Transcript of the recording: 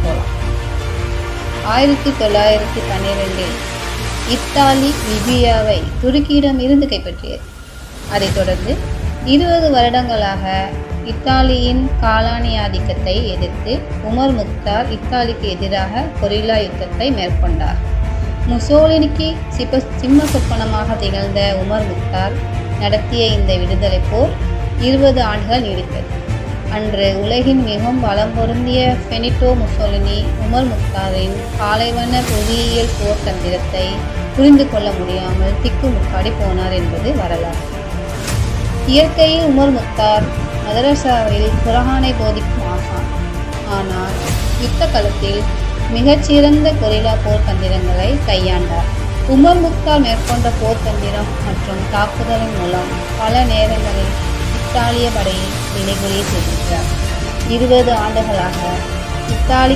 போகலாம். 1912 இத்தாலி லிபியாவை துருக்கியிடம் இருந்து கைப்பற்றியது. அதைத் தொடர்ந்து 20 வருடங்களாக இத்தாலியின் காலனி ஆதிக்கத்தை எதிர்த்து உமர் முக்தார் இத்தாலிக்கு எதிராக கொரில்லா யுத்தத்தை மேற்கொண்டார். முசோலினிக்கு சிம்ம சொப்பனமாக திகழ்ந்த உமர் முக்தார் நடத்திய இந்த விடுதலை போர் 20 ஆண்டுகள் நீடித்தது. அன்று உலகின் மிகவும் பலம் பொருந்திய பெனிட்டோ முசோலினி உமர் முக்தாரின் பாலைவன புவியியல் போர் தந்திரத்தை புரிந்து கொள்ள முடியாமல் திக்குமுக்காடி போனார் என்பது வரலாறு. இயற்கையில் உமர் முக்தார் மதரசாவில் குர்ஆனை போதிக்கும் ஆசான். ஆனால் யுத்த களத்தில் மிகச்சிறந்த கொரில்லா போர் தந்திரங்களை கையாண்டார். உமர் முக்தார் மேற்கொண்ட போர் தந்திரம் மற்றும் தாக்குதலின் மூலம் பல நேரங்களில் இத்தாலிய படையை நிலைகுலைய செய்திருக்கிறார். 20 ஆண்டுகளாக இத்தாலி